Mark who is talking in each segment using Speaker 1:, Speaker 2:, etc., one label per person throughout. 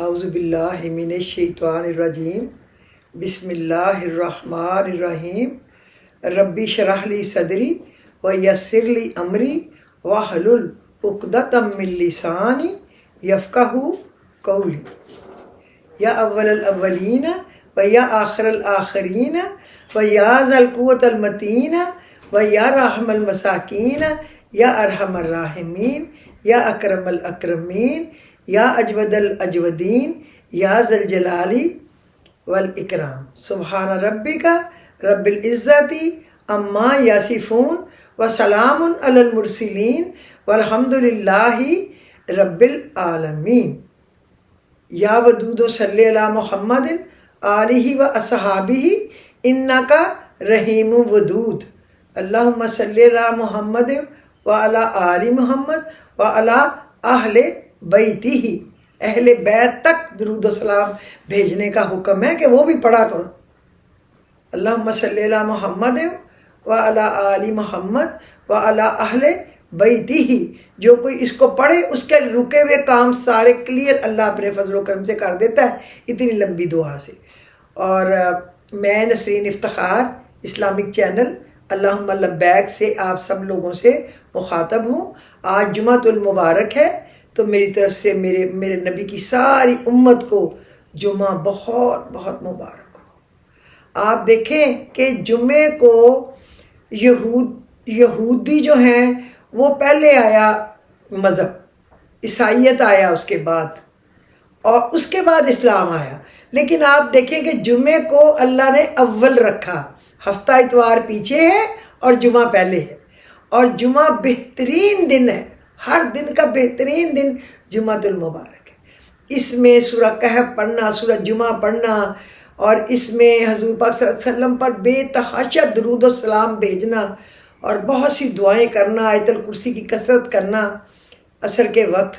Speaker 1: اعوذ باللہ من الشیطان الرجیم بسم اللہ الرحمن الرحیم ربی اشرح لی صدری ویسر لی امری واحلل عقدۃ من لسانی یفقہوا قولی یا اول الاولین و یا آخر الآخرین و یا ذا القوۃ المتین و یا رحم المساکین یا ارحم الراحمین یا اکرم الاکرمین یا اجود الاجودین یا ذا الجلال والاکرام سبحان ربک رب العزت عما یصفون وسلام علی المرسلین والحمد للہ رب العالمین یا ودود صلی علی محمد آلہ و اصحابہ انکا رحیم ودود اللہم صلی علی محمد وعلی آل محمد وعلی اہل بیتی ہی اہل بیت تک درود و سلام بھیجنے کا حکم ہے کہ وہ بھی پڑھا کرو. اللہم صلی علی محمد وعلی آل محمد وعلی اہل بیتی ہی. جو کوئی اس کو پڑھے اس کے رکے ہوئے کام سارے کلیئر اللہ اپنے فضل و کرم سے کر دیتا ہے اتنی لمبی دعا سے. اور میں نسرین افتخار اسلامک چینل اللہم لبیک سے آپ سب لوگوں سے مخاطب ہوں. آج جمعۃ المبارک ہے تو میری طرف سے میرے نبی کی ساری امت کو جمعہ بہت بہت مبارک ہو. آپ دیکھیں کہ جمعے کو یہودی جو ہیں وہ پہلے آیا مذہب، عیسائیت آیا اس کے بعد، اور اس کے بعد اسلام آیا. لیکن آپ دیکھیں کہ جمعے کو اللہ نے اول رکھا. ہفتہ اتوار پیچھے ہے اور جمعہ پہلے ہے، اور جمعہ بہترین دن ہے. ہر دن کا بہترین دن جمعۃ المبارک ہے. اس میں سورہ کہف پڑھنا، سورہ جمعہ پڑھنا، اور اس میں حضور پاک صلی اللہ علیہ وسلم پر بے تحاشا درود و سلام بھیجنا اور بہت سی دعائیں کرنا، آیت الکرسی کی کثرت کرنا عصر کے وقت.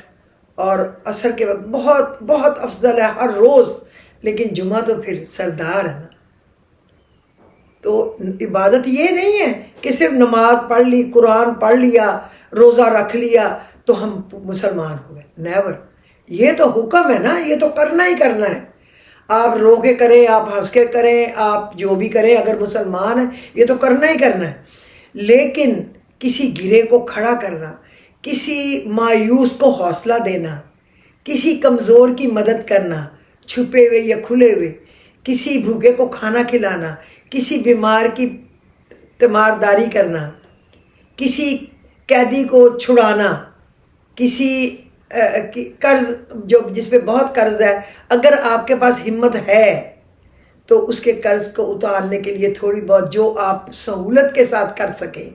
Speaker 1: اور عصر کے وقت بہت بہت افضل ہے ہر روز، لیکن جمعہ تو پھر سردار ہے نا. تو عبادت یہ نہیں ہے کہ صرف نماز پڑھ لی، قرآن پڑھ لیا، روزہ رکھ لیا تو ہم مسلمان ہو گئے. نیور. یہ تو حکم ہے نا، یہ تو کرنا ہی کرنا ہے. آپ رو کے کریں، آپ ہنس کے کریں، آپ جو بھی کریں، اگر مسلمان ہیں یہ تو کرنا ہی کرنا ہے. لیکن کسی گرے کو کھڑا کرنا، کسی مایوس کو حوصلہ دینا، کسی کمزور کی مدد کرنا چھپے ہوئے یا کھلے ہوئے، کسی بھوکے کو کھانا کھلانا، کسی بیمار کی تیمارداری کرنا، کسی قیدی کو چھڑانا، کسی قرض جس پہ بہت قرض ہے، اگر آپ کے پاس ہمت ہے تو اس کے قرض کو اتارنے کے لیے تھوڑی بہت جو آپ سہولت کے ساتھ کر سکیں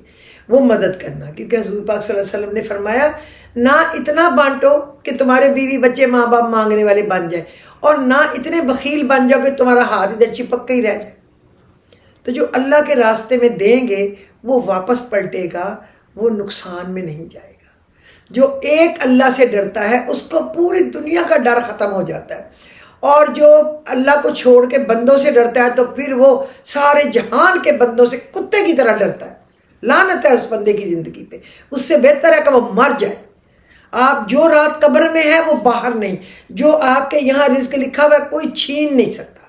Speaker 1: وہ مدد کرنا. کیونکہ حضور پاک صلی اللہ علیہ وسلم نے فرمایا نہ اتنا بانٹو کہ تمہارے بیوی بچے ماں باپ مانگنے والے بن جائیں، اور نہ اتنے بخیل بن جاؤ کہ تمہارا ہاتھ ادھر چپک کے ہی رہ جائے. تو جو اللہ کے راستے میں دیں گے وہ واپس پلٹے گا، وہ نقصان میں نہیں جائے گا. جو ایک اللہ سے ڈرتا ہے اس کو پوری دنیا کا ڈر ختم ہو جاتا ہے، اور جو اللہ کو چھوڑ کے بندوں سے ڈرتا ہے تو پھر وہ سارے جہان کے بندوں سے کتے کی طرح ڈرتا ہے. لعنت ہے اس بندے کی زندگی پہ. اس سے بہتر ہے کہ وہ مر جائے. آپ جو رات قبر میں ہے وہ باہر نہیں. جو آپ کے یہاں رزق لکھا ہوا ہے کوئی چھین نہیں سکتا.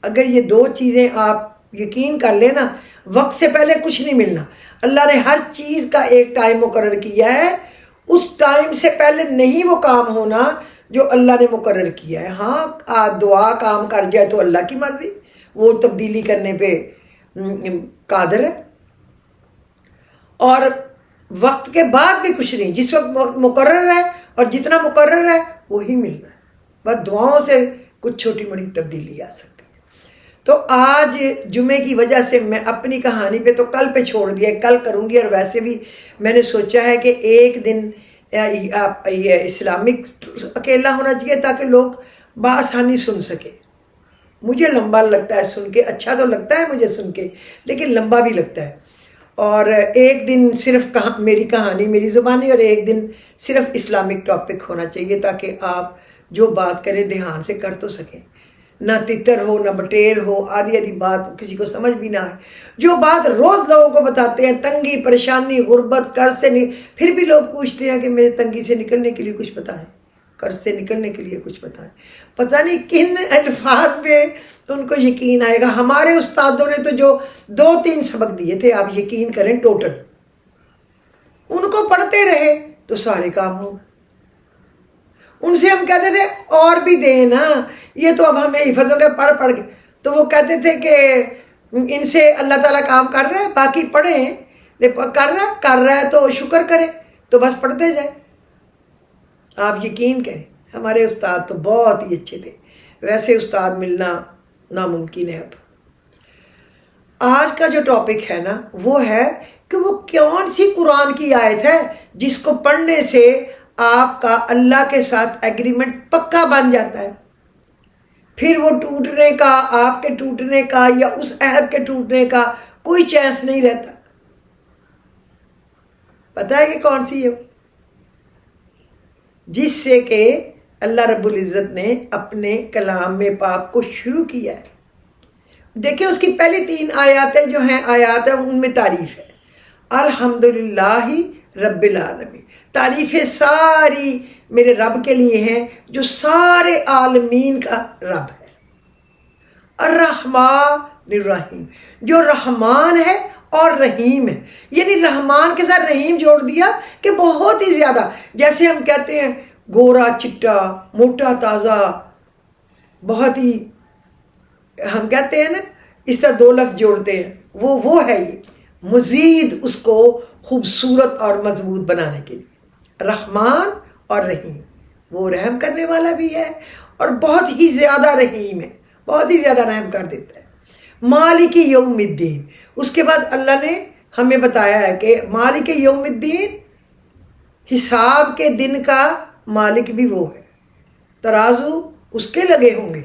Speaker 1: اگر یہ دو چیزیں آپ یقین کر لینا، وقت سے پہلے کچھ نہیں ملنا. اللہ نے ہر چیز کا ایک ٹائم مقرر کیا ہے، اس ٹائم سے پہلے نہیں وہ کام ہونا جو اللہ نے مقرر کیا ہے. ہاں دعا کام کر جائے تو اللہ کی مرضی، وہ تبدیلی کرنے پہ قادر ہے. اور وقت کے بعد بھی کچھ نہیں، جس وقت مقرر ہے اور جتنا مقرر ہے وہی مل رہا ہے. بس دعاؤں سے کچھ چھوٹی بڑی تبدیلی آ سکتی ہے. تو آج جمعے کی وجہ سے میں اپنی کہانی پہ تو کل پہ چھوڑ دیا، کل کروں گی. اور ویسے بھی میں نے سوچا ہے کہ ایک دن یہ اسلامک اکیلا ہونا چاہیے تاکہ لوگ بآسانی سن سکے. مجھے لمبا لگتا ہے سن کے، اچھا تو لگتا ہے مجھے سن کے، لیکن لمبا بھی لگتا ہے. اور ایک دن صرف میری کہانی میری زبانی، اور ایک دن صرف اسلامک ٹاپک ہونا چاہیے تاکہ آپ جو بات کریں دھیان سے کر تو سکیں. نہ تتر ہو، نہ بٹیر ہو، آدھی آدھی بات کسی کو سمجھ بھی نہ آئے. جو بات روز لوگوں کو بتاتے ہیں، تنگی، پریشانی، غربت، قرض سے پھر بھی لوگ پوچھتے ہیں کہ میرے تنگی سے نکلنے کے لیے کچھ بتائیں. قرض سے نکلنے کے لیے کچھ بتائیں. پتہ نہیں کن الفاظ پہ ان کو یقین آئے گا. ہمارے استادوں نے تو جو 2-3 سبق دیے تھے آپ یقین کریں ٹوٹل، ان کو پڑھتے رہے تو سارے کام ہو گئے. ان سے ہم کہتے تھے اور بھی دیں نا، یہ تو اب ہمیں حفظ ہو گئے پڑھ کے. تو وہ کہتے تھے کہ ان سے اللہ تعالیٰ کام کر رہا ہے، باقی پڑھیں، کر رہا ہے تو شکر کریں، تو بس پڑھتے جائیں. آپ یقین کریں ہمارے استاد تو بہت ہی اچھے تھے. ویسے استاد ملنا ناممکن ہے. اب آج کا جو ٹاپک ہے نا وہ ہے کہ وہ کون سی قرآن کی آیت ہے جس کو پڑھنے سے آپ کا اللہ کے ساتھ ایگریمنٹ پکا بن جاتا ہے، پھر وہ ٹوٹنے کا، آپ کے ٹوٹنے کا یا اس عہد کے ٹوٹنے کا کوئی چانس نہیں رہتا. پتہ ہے کہ کون سی ہے؟ جس سے کہ اللہ رب العزت نے اپنے کلام میں پاک کو شروع کیا ہے. دیکھیں اس کی پہلی 3 آیاتیں جو ہیں ان میں تعریف ہے. الحمدللہ رب العالمین، تعریفیں ساری میرے رب کے لیے ہیں جو سارے عالمین کا رب ہے. الرحمن الرحیم، جو رحمان ہے اور رحیم ہے. یعنی رحمان کے ساتھ رحیم جوڑ دیا کہ بہت ہی زیادہ. جیسے ہم کہتے ہیں گورا چٹا، موٹا تازہ، بہت ہی ہم کہتے ہیں نا اس طرح 2 لفظ جوڑتے ہیں، وہ ہے یہ مزید اس کو خوبصورت اور مضبوط بنانے کے لیے. رحمان اور رحیم، وہ رحم کرنے والا بھی ہے اور بہت ہی زیادہ رحیم ہے، بہت ہی زیادہ رحم کر دیتا ہے. مالک یوم الدین، اس کے بعد اللہ نے ہمیں بتایا ہے کہ مالک یوم الدین، حساب کے دن کا مالک بھی وہ ہے. ترازو اس کے لگے ہوں گے،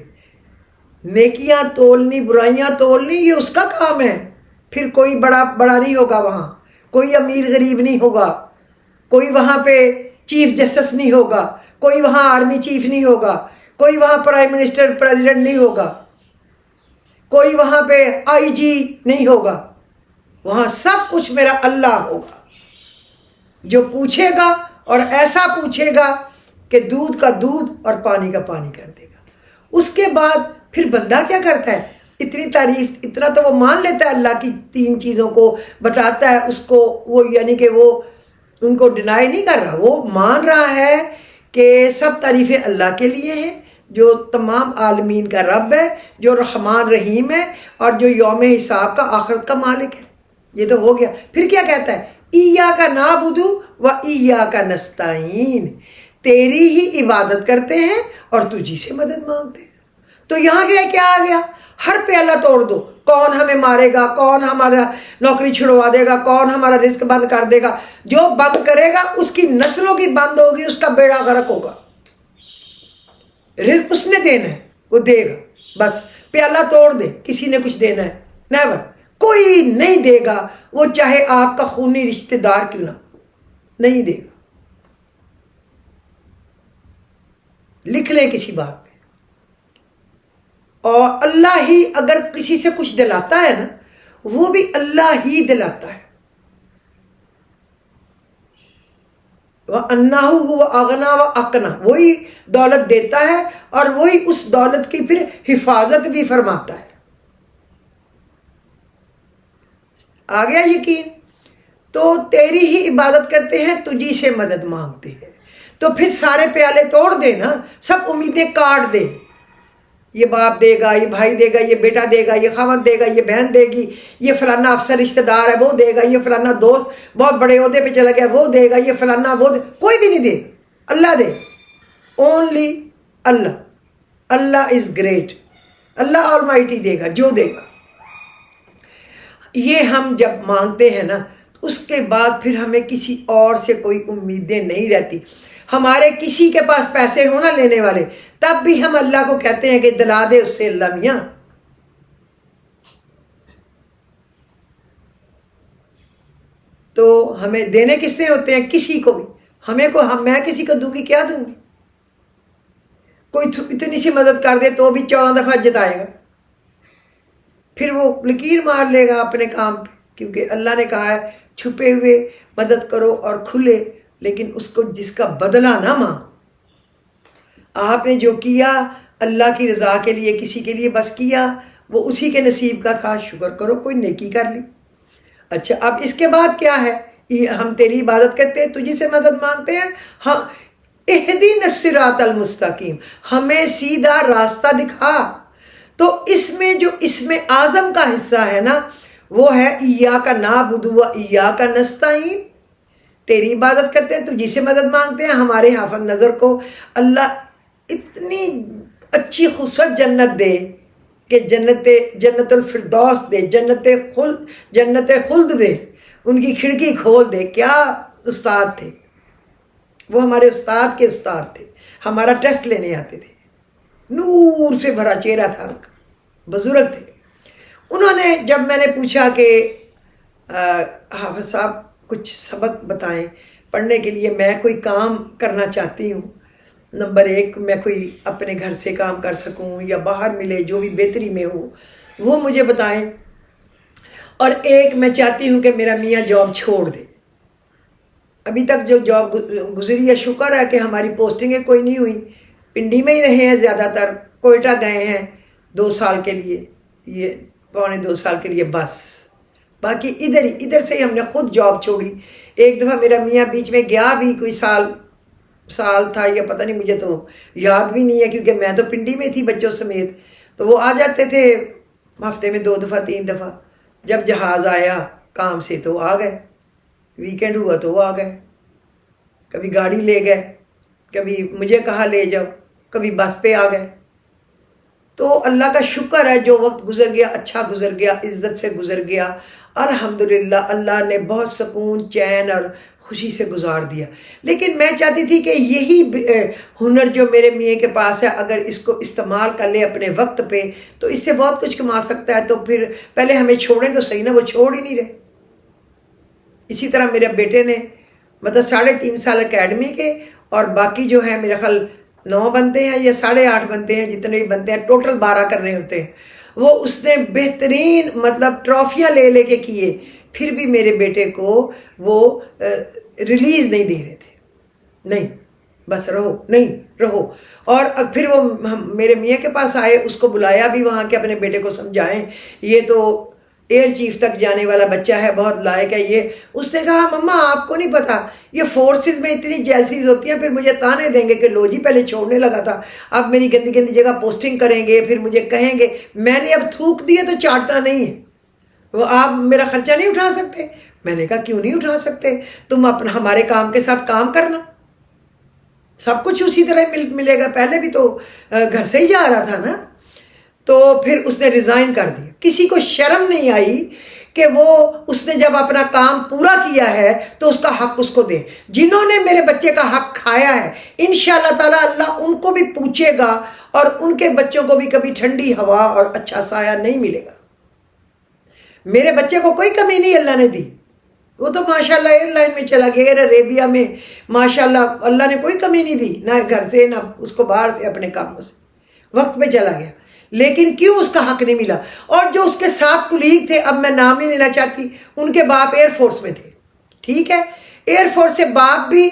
Speaker 1: نیکیاں تولنی برائیاں تولنی یہ اس کا کام ہے. پھر کوئی بڑا نہیں ہوگا وہاں، کوئی امیر غریب نہیں ہوگا، کوئی وہاں پہ چیف جسٹس نہیں ہوگا، کوئی وہاں آرمی چیف نہیں ہوگا، کوئی وہاں پرائم منسٹر پریزیڈنٹ نہیں ہوگا، کوئی وہاں پہ آئی جی نہیں ہوگا. وہاں سب کچھ میرا اللہ ہوگا جو پوچھے گا، اور ایسا پوچھے گا کہ دودھ کا دودھ اور پانی کا پانی کر دے گا. اس کے بعد پھر بندہ کیا کرتا ہے؟ اتنی تعریف، اتنا تو وہ مان لیتا ہے اللہ کی 3 چیزوں کو، بتاتا ہے اس کو، وہ یعنی کہ وہ ان کو ڈینائی نہیں کر رہا، وہ مان رہا ہے کہ سب تعریفیں اللہ کے لیے ہیں جو تمام عالمین کا رب ہے، جو رحمان رحیم ہے اور جو یوم حساب کا آخرت کا مالک ہے. یہ تو ہو گیا. پھر کیا کہتا ہے؟ ایاک نعبد و ایاک نستعین، تیری ہی عبادت کرتے ہیں اور تجھی سے مدد مانگتے ہیں. تو یہاں کیا آ گیا؟ ہر پہ اللہ توڑ دو. کون ہمیں مارے گا، کون ہمارا نوکری چھڑوا دے گا، کون ہمارا رزق بند کر دے گا. جو بند کرے گا اس کی نسلوں کی بند ہوگی، اس کا بیڑا غرق ہوگا. رزق اس نے دینا ہے، وہ دے گا. بس پیالہ توڑ دے، کسی نے کچھ دینا ہے؟ نیور، کوئی نہیں دے گا. وہ چاہے آپ کا خونی رشتہ دار کیوں نہ، نہیں دے گا. لکھ لیں کسی بات پہ. اور اللہ ہی اگر کسی سے کچھ دلاتا ہے نا، وہ بھی اللہ ہی دلاتا ہے. وَأَنَّهُ هُوَ أَغْنَى وَأَقْنَى، وہی دولت دیتا ہے اور وہی اس دولت کی پھر حفاظت بھی فرماتا ہے. آ گیا یقین؟ تو تیری ہی عبادت کرتے ہیں، تجھی سے مدد مانگتے ہیں. تو پھر سارے پیالے توڑ دے نا، سب امیدیں کاٹ دے. یہ باپ دے گا، یہ بھائی دے گا، یہ بیٹا دے گا، یہ خاوند دے گا، یہ بہن دے گی، یہ فلانا افسر رشتہ دار ہے وہ دے گا، یہ فلانا دوست بہت بڑے عہدے پہ چلا گیا وہ دے گا، یہ فلانا وہ دے. کوئی بھی نہیں دے گا، اللہ دے. Only Allah. Allah is great. Allah Almighty دے گا جو دے گا. یہ ہم جب مانگتے ہیں نا، اس کے بعد پھر ہمیں کسی اور سے کوئی امیدیں نہیں رہتی. ہمارے کسی کے پاس پیسے ہونا لینے والے، تب بھی ہم اللہ کو کہتے ہیں کہ دلا دے اس سے اللہ میاں. تو ہمیں دینے کس سے ہوتے ہیں؟ کسی کو بھی. میں کسی کو دوں گی، کیا دوں گی؟ کوئی اتنی سی مدد کر دے تو بھی 14 دفعہ جتائے گا، پھر وہ لکیر مار لے گا اپنے کام پہ. کیونکہ اللہ نے کہا ہے چھپے ہوئے مدد کرو اور کھلے، لیکن اس کو جس کا بدلہ نہ مانگو. آپ نے جو کیا اللہ کی رضا کے لیے کسی کے لیے بس کیا، وہ اسی کے نصیب کا تھا، شکر کرو، کوئی نیکی کر لی۔ اچھا اب اس کے بعد کیا ہے؟ ہم تیری عبادت کرتے ہیں، تجھی سے مدد مانگتے ہیں، ہاں اہدینا الصراط المستقیم، ہمیں سیدھا راستہ دکھا۔ تو اس میں جو اسم اعظم کا حصہ ہے نا، وہ ہے ایاک نعبد و ایاک نستعین، تیری عبادت کرتے ہیں، تجھی سے مدد مانگتے ہیں۔ ہمارے حافظ نظر کو اللہ اتنی اچھی خوبصورت جنت دے کہ جنت الفردوس دے، جنت خلد دے، ان کی کھڑکی کھول دے۔ کیا استاد تھے وہ، ہمارے استاد کے استاد تھے، ہمارا ٹیسٹ لینے آتے تھے، نور سے بھرا چہرہ تھا ان کا، بزرگ تھے۔ انہوں نے جب میں نے پوچھا کہ حافظ صاحب کچھ سبق بتائیں پڑھنے کے لیے، میں کوئی کام کرنا چاہتی ہوں، نمبر 1 میں کوئی اپنے گھر سے کام کر سکوں یا باہر ملے جو بھی بہتری میں ہو وہ مجھے بتائیں، اور ایک میں چاہتی ہوں کہ میرا میاں جاب چھوڑ دے۔ ابھی تک جو جاب گزری ہے، شکر ہے کہ ہماری پوسٹنگیں کوئی نہیں ہوئی، پنڈی میں ہی رہے ہیں زیادہ تر، کوئٹہ گئے ہیں 2 سال کے لیے، یہ 1.25 سال کے لیے بس، باقی ادھر سے ہی ہم نے خود جاب چھوڑی۔ ایک دفعہ میرا میاں بیچ میں گیا بھی، کوئی سال تھا یا پتہ نہیں، مجھے تو یاد بھی نہیں ہے کیونکہ میں تو پنڈی میں تھی بچوں سمیت، تو وہ آ جاتے تھے ہفتے میں 2 دفعہ 3 دفعہ، جب جہاز آیا کام سے تو آ گئے، ویکینڈ ہوا تو وہ آ گئے، کبھی گاڑی لے گئے، کبھی مجھے کہا لے جاؤ، کبھی بس پہ آ گئے۔ تو اللہ کا شکر ہے جو وقت گزر گیا اچھا گزر گیا، عزت سے گزر گیا، الحمدللہ اللہ نے بہت سکون، چین اور خوشی سے گزار دیا۔ لیکن میں چاہتی تھی کہ یہی ہنر جو میرے میاں کے پاس ہے، اگر اس کو استعمال کر لے اپنے وقت پہ تو اس سے بہت کچھ کما سکتا ہے، تو پھر پہلے ہمیں چھوڑیں تو صحیح نا، وہ چھوڑ ہی نہیں رہے۔ اسی طرح میرے بیٹے نے مطلب 3.5 سال اکیڈمی کے، اور باقی جو ہے میرا خیال 9 بنتے ہیں یا 8.5 بنتے ہیں، جتنے بھی بنتے ہیں، ٹوٹل 12 کرنے ہوتے ہیں، وہ اس نے بہترین مطلب ٹرافیاں لے کے کیے، پھر بھی میرے بیٹے کو وہ ریلیز نہیں دے رہے تھے، نہیں بس رہو، نہیں رہو۔ اور پھر وہ میرے میاں کے پاس آئے، اس کو بلایا بھی وہاں کے اپنے بیٹے کو سمجھائیں، یہ تو ایئر چیف تک جانے والا بچہ ہے، بہت لائق ہے یہ۔ اس نے کہا مما آپ کو نہیں پتا، یہ فورسز میں اتنی جیلسیز ہوتی ہیں، پھر مجھے تانے دیں گے کہ لو جی پہلے چھوڑنے لگا تھا، اب میری گندی گندی جگہ پوسٹنگ کریں گے، پھر مجھے کہیں گے میں نے اب تھوک دیا تو چاٹنا نہیں ہے، وہ آپ میرا خرچہ نہیں اٹھا سکتے۔ میں نے کہا کیوں نہیں اٹھا سکتے، تم اپنا ہمارے کام کے ساتھ کام کرنا، سب کچھ اسی طرح ملے گا، پہلے بھی تو گھر سے ہی جا رہا تھا نا۔ تو پھر اس نے ریزائن کر دیا، کسی کو شرم نہیں آئی کہ وہ اس نے جب اپنا کام پورا کیا ہے تو اس کا حق اس کو دے۔ جنہوں نے میرے بچے کا حق کھایا ہے انشاءاللہ تعالی اللہ ان کو بھی پوچھے گا، اور ان کے بچوں کو بھی کبھی ٹھنڈی ہوا اور اچھا سایہ نہیں ملے گا۔ میرے بچے کو کوئی کمی نہیں اللہ نے دی، وہ تو ماشاءاللہ ایئر لائن میں چلا گیا، ایئر عربیہ میں ماشاءاللہ اللہ نے کوئی کمی نہیں دی، نہ گھر سے نہ اس کو باہر سے، اپنے کاموں سے وقت پہ چلا گیا۔ لیکن کیوں اس کا حق نہیں ملا؟ اور جو اس کے ساتھ کلیگ تھے، اب میں نام نہیں لینا چاہتی، ان کے باپ ایئر فورس میں تھے، ٹھیک ہے، ایئر فورس سے باپ بھی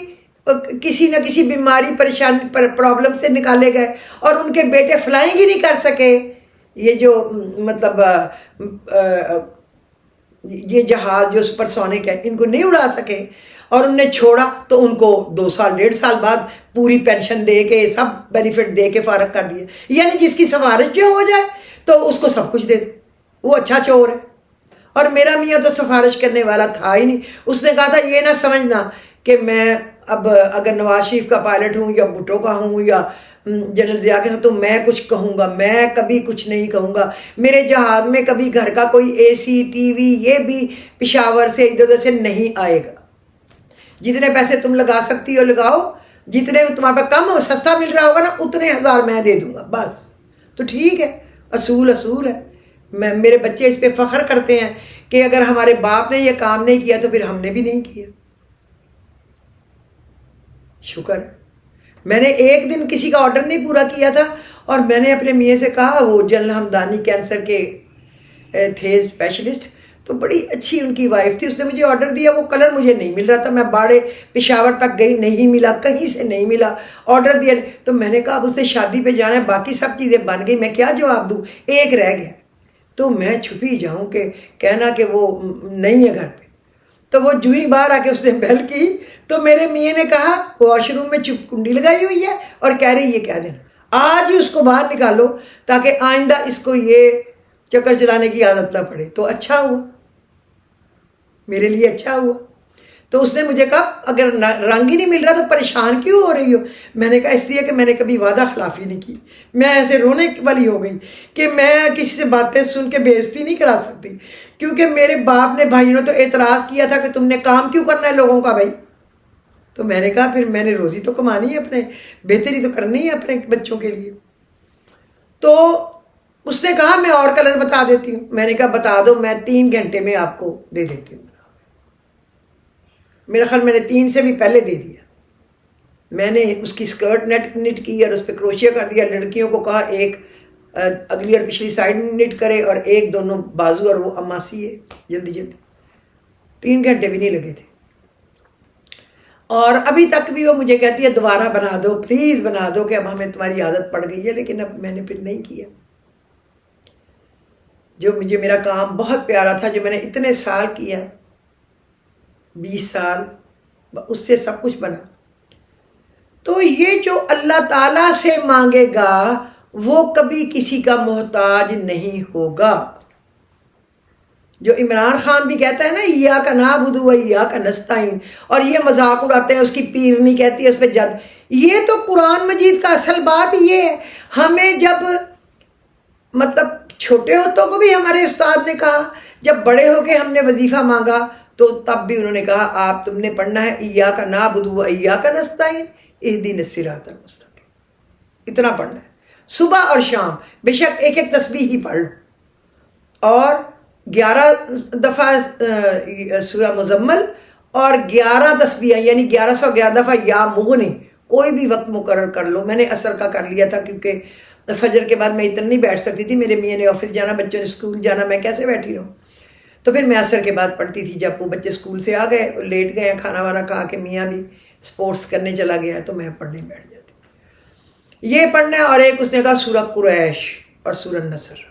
Speaker 1: کسی نہ کسی بیماری پریشانی پرابلم سے نکالے گئے، اور ان کے بیٹے فلائنگ ہی نہیں کر سکے، یہ جو مطلب یہ جہاز جو سپر سونک ہے ان کو نہیں اڑا سکے، اور انہوں نے چھوڑا تو ان کو 2 سال 1.5 سال بعد پوری پینشن دے کے سب بینیفٹ دے کے فارغ کر دیا۔ یعنی جس کی سفارش جو ہو جائے تو اس کو سب کچھ دے دے، وہ اچھا چور ہے۔ اور میرا میاں تو سفارش کرنے والا تھا ہی نہیں، اس نے کہا تھا یہ نہ سمجھنا کہ میں اب اگر نواز شریف کا پائلٹ ہوں یا بھٹو کا ہوں یا جنرل ضیاء کے ساتھ تو میں کچھ کہوں گا، میں کبھی کچھ نہیں کہوں گا، میرے جہاز میں کبھی گھر کا کوئی اے سی ٹی وی یہ بھی پشاور سے ادھر ادھر سے نہیں آئے گا، جتنے پیسے تم لگا سکتی ہو لگاؤ، جتنے تمہارے پاس کم ہو سستا مل رہا ہوگا نا اتنے 1000 میں دے دوں گا بس۔ تو ٹھیک ہے، اصول ہے، میرے بچے اس پہ فخر کرتے ہیں کہ اگر ہمارے باپ نے یہ کام نہیں کیا تو پھر ہم نے بھی نہیں کیا، شکر۔ میں نے ایک دن کسی کا آرڈر نہیں پورا کیا تھا، اور میں نے اپنے میاں سے کہا، وہ جنرل ہمدانی کینسر کے تھے اسپیشلسٹ، تو بڑی اچھی ان کی وائف تھی، اس نے مجھے آرڈر دیا، وہ کلر مجھے نہیں مل رہا تھا، میں باڑے پشاور تک گئی، نہیں ملا، کہیں سے نہیں ملا، آرڈر دیا تو میں نے کہا اب اس نے شادی پہ جانا ہے، باقی سب چیزیں بن گئی، میں کیا جواب دوں، ایک رہ گیا، تو میں چھپی جاؤں کہ کہنا کہ وہ نہیں ہے گھر پہ۔ تو وہ جو ہی باہر آ کے اس نے بیل کی تو میرے میاں نے کہا واش روم میں کنڈی لگائی ہوئی ہے اور کہہ رہی یہ کہہ دینا آج ہی اس کو باہر نکالو تاکہ آئندہ اس کو یہ چکر چلانے کی عادت نہ پڑے۔ تو اچھا ہوا، میرے لیے اچھا ہوا۔ تو اس نے مجھے کہا اگر رنگ ہی نہیں مل رہا تو پریشان کیوں ہو رہی ہو؟ میں نے کہا اس لیے کہ میں نے کبھی وعدہ خلافی نہیں کی۔ میں ایسے رونے والی ہو گئی کہ میں کسی سے باتیں سن کے بے عزتی نہیں کرا سکتی، کیونکہ میرے باپ نے بھائیوں نے تو اعتراض کیا تھا کہ تم نے کام کیوں کرنا ہے لوگوں کا بھائی۔ تو میں نے کہا پھر میں نے روزی تو کمانی ہے، اپنے بہتری تو کرنی ہے اپنے بچوں کے لیے۔ تو اس نے کہا میں اور کلر بتا دیتی ہوں۔ میں نے کہا بتا دو، میں 3 گھنٹے میں آپ کو دے دیتی ہوں۔ میرا خیال میں نے 3 سے بھی پہلے دے دیا۔ میں نے اس کی اسکرٹ نٹ کی اور اس پہ کروشیا کر دیا، لڑکیوں کو کہا ایک اگلی اور پچھلی سائڈ نٹ کرے اور ایک دونوں بازو، اور وہ اما سیے جلدی جلدی۔ 3 گھنٹے بھی نہیں لگے تھے، اور ابھی تک بھی وہ مجھے کہتی ہے دوبارہ بنا دو، پلیز بنا دو، کہ اب ہمیں تمہاری عادت پڑ گئی ہے، لیکن اب میں نے پھر نہیں کیا۔ جو مجھے میرا کام بہت پیارا تھا، جو میں نے اتنے سال کیا، 20 سال، اس سے سب کچھ بنا۔ تو یہ جو اللہ تعالیٰ سے مانگے گا وہ کبھی کسی کا محتاج نہیں ہوگا۔ جو عمران خان بھی کہتا ہے نا ایاک نعبد و ایاک نستعین، اور یہ مذاق اڑاتے ہیں، اس کی پیرنی کہتی ہے اس پہ جد، یہ تو قرآن مجید کا اصل بات یہ ہے۔ ہمیں جب مطلب چھوٹے ہوتوں کو بھی ہمارے استاد نے کہا، جب بڑے ہو کے ہم نے وظیفہ مانگا تو تب بھی انہوں نے کہا آپ تم نے پڑھنا ہے ایاک نعبد و ایاک نستعین اہدنا الصراط المستقیم، اتنا پڑھنا ہے صبح اور شام، بے شک ایک ایک تسبیح ہی پڑھ لو، اور 11 دفعہ سورہ مزمل اور 11 تسبیح، یعنی 1111 دفعہ یا مغنی، کوئی بھی وقت مقرر کر لو۔ میں نے عصر کا کر لیا تھا کیونکہ فجر کے بعد میں اتنا نہیں بیٹھ سکتی تھی، میرے میاں نے آفس جانا، بچوں نے اسکول جانا، میں کیسے بیٹھی رہوں؟ تو پھر میں عصر کے بعد پڑھتی تھی۔ جب وہ بچے اسکول سے آ گئے، لیٹ گئے، کھانا وانا کھا کے میاں بھی سپورٹس کرنے چلا گیا تو میں پڑھنے بیٹھ جاتی۔ یہ پڑھنا ہے، اور ایک اس نے کہا سورہ قریش اور سورہ نصر۔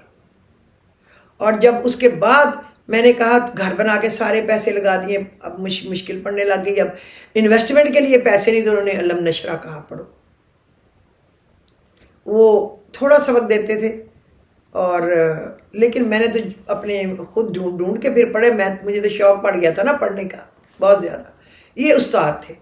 Speaker 1: اور جب اس کے بعد میں نے کہا گھر بنا کے سارے پیسے لگا دیے، اب مشکل پڑنے لگ گئی، اب انویسٹمنٹ کے لیے پیسے نہیں، تو انہوں نے علم نشرہ کہا پڑھو۔ وہ تھوڑا سا وقت دیتے تھے، اور لیکن میں نے تو اپنے خود ڈھونڈ کے پھر پڑھے، مجھے تو شوق پڑ گیا تھا نا پڑھنے کا بہت زیادہ۔ یہ استاد تھے۔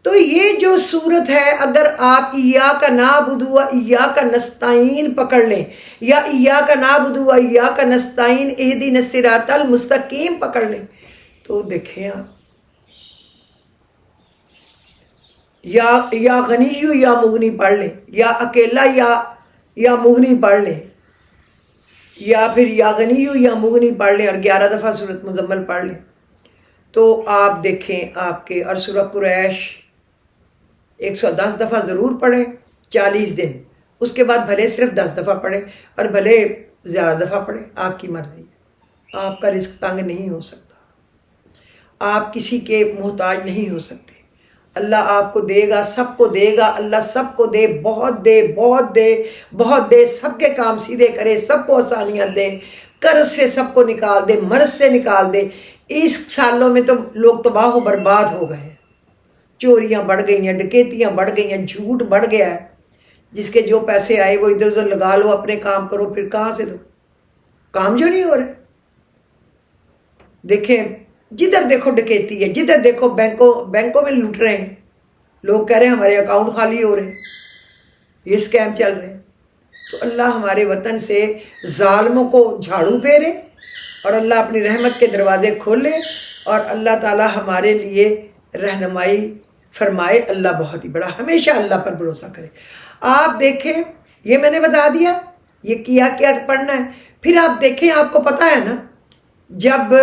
Speaker 1: تو یہ جو صورت ہے، اگر آپ ایاک نعبد و ایاک نستعین پکڑ لیں، یا ایاک نعبد و ایاک نستعین اہدنا الصراط المستقیم پکڑ لیں، تو دیکھیں آپ یا غنی یا مغنی پڑھ لیں، یا اکیلا یا مغنی پڑھ لیں، یا پھر یا غنی یا مغنی پڑھ لیں، اور 11 دفعہ سورۃ مزمل پڑھ لیں، تو آپ دیکھیں آپ کے، اور سورہ قریش 110 دفعہ ضرور پڑھیں 40 دن، اس کے بعد بھلے صرف 10 دفعہ پڑھیں اور بھلے زیادہ دفعہ پڑھیں، آپ کی مرضی ہے۔ آپ کا رزق تنگ نہیں ہو سکتا، آپ کسی کے محتاج نہیں ہو سکتے۔ اللہ آپ کو دے گا، سب کو دے گا، اللہ سب کو دے، بہت دے، بہت دے، بہت دے، سب کے کام سیدھے کرے، سب کو آسانیاں دے، قرض سے سب کو نکال دے، مرض سے نکال دے۔ اس سالوں میں تو لوگ تباہ و برباد ہو گئے ہیں، چوریاں بڑھ گئی ہیں، ڈکیتیاں بڑھ گئی ہیں، جھوٹ بڑھ گیا ہے، جس کے جو پیسے آئے وہ ادھر ادھر لگا لو، اپنے کام کرو، پھر کہاں سے دو؟ کام جو نہیں ہو رہے۔ دیکھیں جدھر دیکھو ڈکیتی ہے، جدھر دیکھو بینکوں میں لوٹ رہے ہیں، لوگ کہہ رہے ہیں ہمارے اکاؤنٹ خالی ہو رہے ہیں، یہ اسکیم چل رہے ہیں۔ تو اللہ ہمارے وطن سے ظالموں کو جھاڑو پھیرے، اور اللہ اپنی رحمت کے دروازے کھولے، اور اللہ تعالی ہمارے لیے رہنمائی فرمائے۔ اللہ بہت ہی بڑا، ہمیشہ اللہ پر بھروسہ کرے۔ آپ دیکھیں، یہ میں نے بتا دیا یہ کیا پڑھنا ہے۔ پھر آپ دیکھیں، آپ کو پتہ ہے نا جب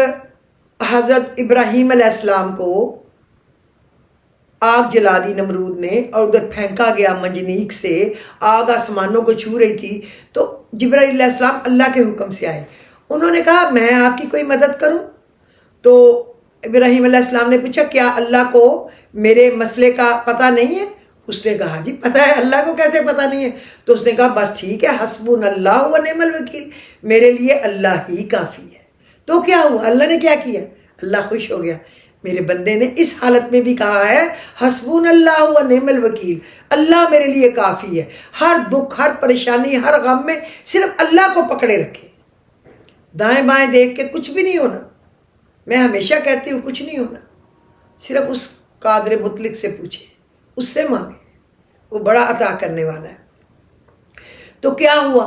Speaker 1: حضرت ابراہیم علیہ السلام کو آگ جلا دی نمرود نے، اور ادھر پھینکا گیا منجنیق سے، آگ آسمانوں کو چھو رہی تھی، تو جبرائیل علیہ السلام اللہ کے حکم سے آئے۔ انہوں نے کہا میں آپ کی کوئی مدد کروں؟ تو ابراہیم علیہ السلام نے پوچھا کیا اللہ کو میرے مسئلے کا پتہ نہیں ہے؟ اس نے کہا جی پتہ ہے، اللہ کو کیسے پتہ نہیں ہے؟ تو اس نے کہا بس ٹھیک ہے، حسبنا اللہ و نعم الوکیل، میرے لیے اللہ ہی کافی ہے۔ تو کیا ہوا؟ اللہ نے کیا کیا؟ اللہ خوش ہو گیا، میرے بندے نے اس حالت میں بھی کہا ہے حسبنا اللہ و نعم الوکیل، اللہ میرے لیے کافی ہے۔ ہر دکھ، ہر پریشانی، ہر غم میں صرف اللہ کو پکڑے رکھے، دائیں بائیں دیکھ کے کچھ بھی نہیں ہونا۔ میں ہمیشہ کہتی ہوں کچھ نہیں ہونا، صرف اس قادر مطلق سے پوچھے، اس سے مانگے، وہ بڑا عطا کرنے والا ہے۔ تو کیا ہوا؟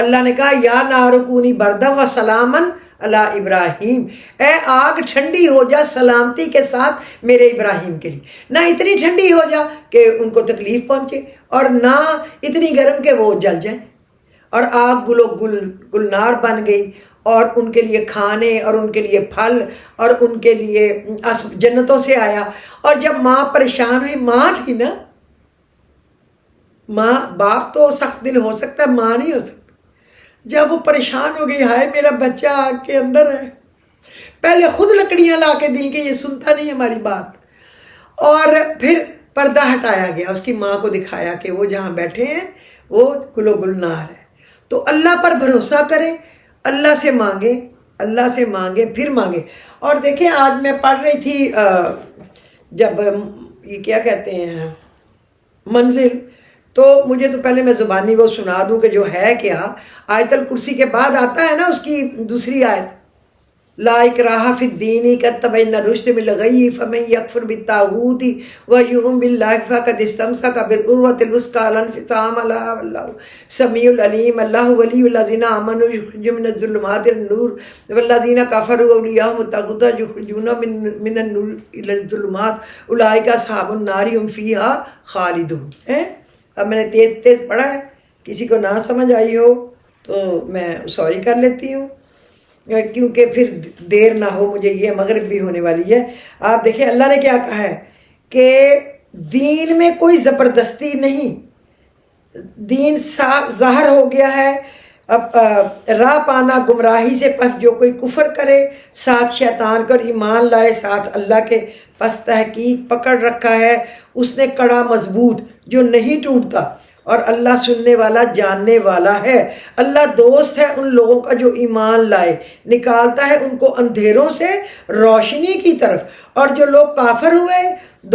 Speaker 1: اللہ نے کہا یا نار کونی بردم و سلامن علی ابراہیم، اے آگ ٹھنڈی ہو جا سلامتی کے ساتھ میرے ابراہیم کے لیے، نہ اتنی ٹھنڈی ہو جا کہ ان کو تکلیف پہنچے اور نہ اتنی گرم کہ وہ جل جائیں۔ اور آگ گلنار بن گئی، اور ان کے لیے کھانے اور ان کے لیے پھل اور ان کے لیے جنتوں سے آیا۔ اور جب ماں پریشان ہوئی، ماں تھی نا، ماں، باپ تو سخت دل ہو سکتا ہے، ماں نہیں ہو سکتا۔ جب وہ پریشان ہو گئی، ہائے میرا بچہ آگ کے اندر ہے، پہلے خود لکڑیاں لا کے دیں کہ یہ سنتا نہیں ہماری بات، اور پھر پردہ ہٹایا گیا، اس کی ماں کو دکھایا کہ وہ جہاں بیٹھے ہیں وہ گل و گلنار ہے۔ تو اللہ پر بھروسہ کریں، اللہ سے مانگے، اللہ سے مانگے پھر مانگے۔ اور دیکھیں آج میں پڑھ رہی تھی جب یہ کیا کہتے ہیں منزل، تو مجھے تو پہلے میں زبانی وہ سنا دوں کہ جو ہے کیا، آیت الکرسی کے بعد آتا ہے نا اس کی دوسری آیت، لا اکراہ فی الدین قد تبین الرشد من الغی فمن یکفر بالطاغوت ویؤمن باللہ فقد استمسک بالعروۃ الوثقی لا انفصام لها واللہ سمیع العلیم۔ اللہ ولی الذین آمنوا یخرجون من الظلمات الى النور والذین کفروا اولیاءهم الطاغوت یخرجون من النور الى الظلمات اولئک اصحاب النار هم فیہا خالدون۔ اب میں نے تیز تیز پڑھا ہے، کسی کو نہ سمجھ آئی ہو تو میں سوری کر لیتی ہوں، کیونکہ پھر دیر نہ ہو، مجھے یہ مغرب بھی ہونے والی ہے۔ آپ دیکھیں اللہ نے کیا کہا ہے کہ دین میں کوئی زبردستی نہیں، دین ظاہر ہو گیا ہے۔ اب راہ پانا گمراہی سے، پس جو کوئی کفر کرے ساتھ شیطان کر ایمان لائے ساتھ اللہ کے، پس تحقیق پکڑ رکھا ہے اس نے کڑا مضبوط جو نہیں ٹوٹتا، اور اللہ سننے والا جاننے والا ہے۔ اللہ دوست ہے ان لوگوں کا جو ایمان لائے، نکالتا ہے ان کو اندھیروں سے روشنی کی طرف، اور جو لوگ کافر ہوئے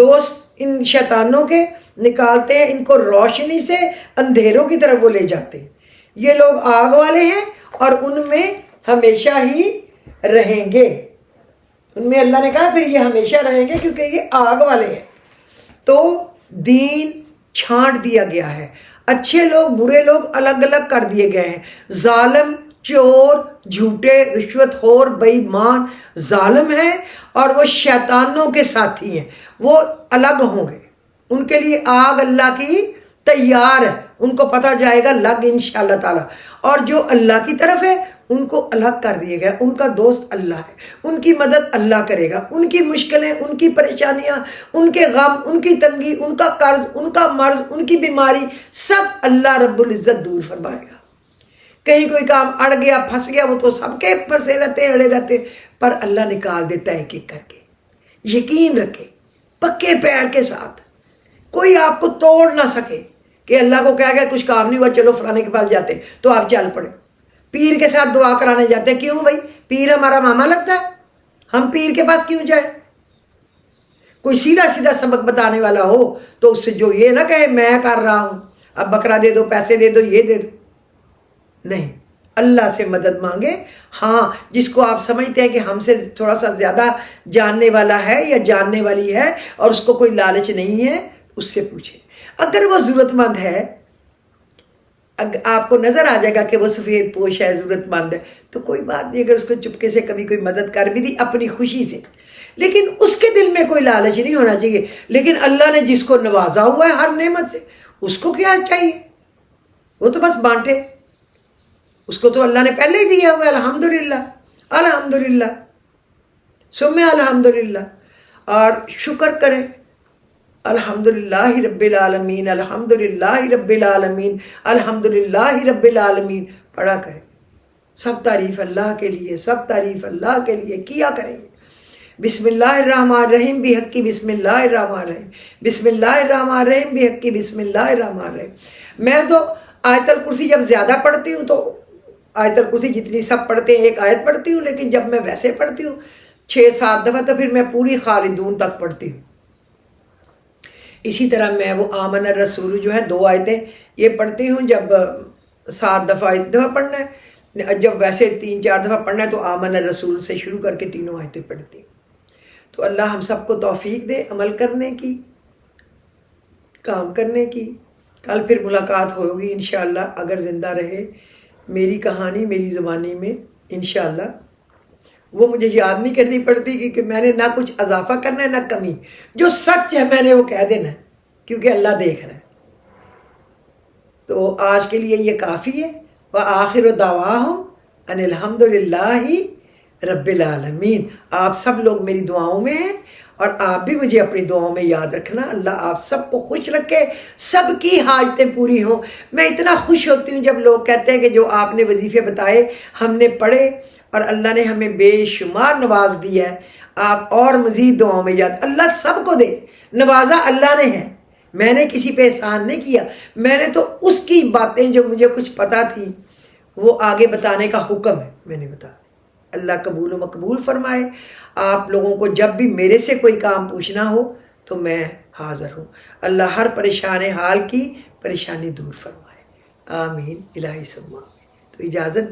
Speaker 1: دوست ان شیطانوں کے، نکالتے ہیں ان کو روشنی سے اندھیروں کی طرف وہ لے جاتے ہیں۔ یہ لوگ آگ والے ہیں اور ان میں ہمیشہ ہی رہیں گے، ان میں اللہ نے کہا پھر یہ ہمیشہ رہیں گے کیونکہ یہ آگ والے ہیں۔ تو دین چھانٹ دیا گیا ہے، اچھے لوگ برے لوگ الگ الگ کر دیے گئے ہیں۔ ظالم، چور، جھوٹے، رشوت خور، بے ایمان ظالم ہیں، اور وہ شیطانوں کے ساتھی ہیں، وہ الگ ہوں گے، ان کے لیے آگ اللہ کی تیار ہے، ان کو پتہ جائے گا لگ انشاءاللہ تعالی۔ اور جو اللہ کی طرف ہے ان کو الگ کر دیا گیا، ان کا دوست اللہ ہے، ان کی مدد اللہ کرے گا، ان کی مشکلیں، ان کی پریشانیاں، ان کے غم، ان کی تنگی، ان کا قرض، ان کا مرض، ان کی بیماری، سب اللہ رب العزت دور فرمائے گا۔ کہیں کوئی کام اڑ گیا، پھنس گیا، وہ تو سب کے پھنسے رہتے ہیں، اڑے رہتے ہیں، پر اللہ نکال دیتا ہے ایک ایک کر کے۔ یقین رکھے پکے پیر کے ساتھ، کوئی آپ کو توڑ نہ سکے کہ اللہ کو کہہ گیا کچھ کام نہیں ہوا چلو فلانے کے پاس جاتے تو آپ چل پڑے۔ پیر کے ساتھ دعا کرانے جاتے ہیں، کیوں بھائی؟ پیر ہمارا ماما لگتا ہے، ہم پیر کے پاس کیوں جائیں؟ کوئی سیدھا سیدھا سبق بتانے والا ہو تو اس سے جو یہ نہ کہے میں کر رہا ہوں، اب بکرا دے دو، پیسے دے دو، یہ دے دو، نہیں، اللہ سے مدد مانگے۔ ہاں جس کو آپ سمجھتے ہیں کہ ہم سے تھوڑا سا زیادہ جاننے والا ہے یا جاننے والی ہے اور اس کو کوئی لالچ نہیں ہے، اس سے پوچھیں۔ اگر وہ ضرورت مند ہے، آپ کو نظر آ جائے گا کہ وہ سفید پوش ہے، ضرورت مند ہے، تو کوئی بات نہیں، اگر اس کو چپکے سے کبھی کوئی مدد کر بھی دی اپنی خوشی سے، لیکن اس کے دل میں کوئی لالچ نہیں ہونا چاہیے۔ لیکن اللہ نے جس کو نوازا ہوا ہے ہر نعمت سے، اس کو کیا چاہیے؟ وہ تو بس بانٹے، اس کو تو اللہ نے پہلے ہی دیا ہوا ہے، الحمدللہ الحمدللہ ثم الحمدللہ، اور شکر کریں، الحمدللہ رب العالمین، الحمدللہ رب العالمین، الحمدللہ رب العالمین پڑھا کریں۔ سب تعریف اللہ کے لیے، سب تعریف اللہ کے لیے کیا کریں گے۔ بسم اللہ الرحمن الرحیم بحق بسم اللہ الرحمن الرحیم، بسم اللہ الرحمن الرحیم بحق بسم اللہ الرحمن الرحیم۔ میں تو آیت الکرسی جب زیادہ پڑھتی ہوں تو آیت الکرسی جتنی سب پڑھتے ہیں ایک آیت پڑھتی ہوں، لیکن جب میں ویسے پڑھتی ہوں 6-7 دفعہ تو پھر میں پوری خالدون تک پڑھتی ہوں۔ اسی طرح میں وہ آمن الرسول جو ہے 2 آیتیں یہ پڑھتی ہوں، جب 7 دفعہ ایک دفعہ پڑھنا ہے، جب ویسے 3-4 دفعہ پڑھنا ہے تو آمن الرسول سے شروع کر کے تینوں آیتیں پڑھتی ہوں۔ تو اللہ ہم سب کو توفیق دے عمل کرنے کی، کام کرنے کی۔ کل پھر ملاقات ہوگی انشاءاللہ اگر زندہ رہے، میری کہانی میری زبانی میں انشاءاللہ۔ وہ مجھے یاد نہیں کرنی پڑتی کہ میں نے نہ کچھ اضافہ کرنا ہے نہ کمی، جو سچ ہے میں نے وہ کہہ دینا ہے کیونکہ اللہ دیکھ رہا ہے۔ تو آج کے لیے یہ کافی ہے۔ وآخر دعواہم ان الحمد للہ رب العالمین۔ آپ سب لوگ میری دعاؤں میں ہیں اور آپ بھی مجھے اپنی دعاؤں میں یاد رکھنا۔ اللہ آپ سب کو خوش رکھے، سب کی حاجتیں پوری ہوں۔ میں اتنا خوش ہوتی ہوں جب لوگ کہتے ہیں کہ جو آپ نے وظیفے بتائے ہم نے پڑھے اور اللہ نے ہمیں بے شمار نواز دیا ہے۔ آپ اور مزید دعاؤں میں یاد، اللہ سب کو دے، نوازا اللہ نے ہے، میں نے کسی پہ احسان نہیں کیا، میں نے تو اس کی باتیں جو مجھے کچھ پتہ تھی وہ آگے بتانے کا حکم ہے، میں نے بتا دی۔ اللہ قبول و مقبول فرمائے۔ آپ لوگوں کو جب بھی میرے سے کوئی کام پوچھنا ہو تو میں حاضر ہوں۔ اللہ ہر پریشان حال کی پریشانی دور فرمائے، آمین الہی ثم آمین۔ تو اجازت دی۔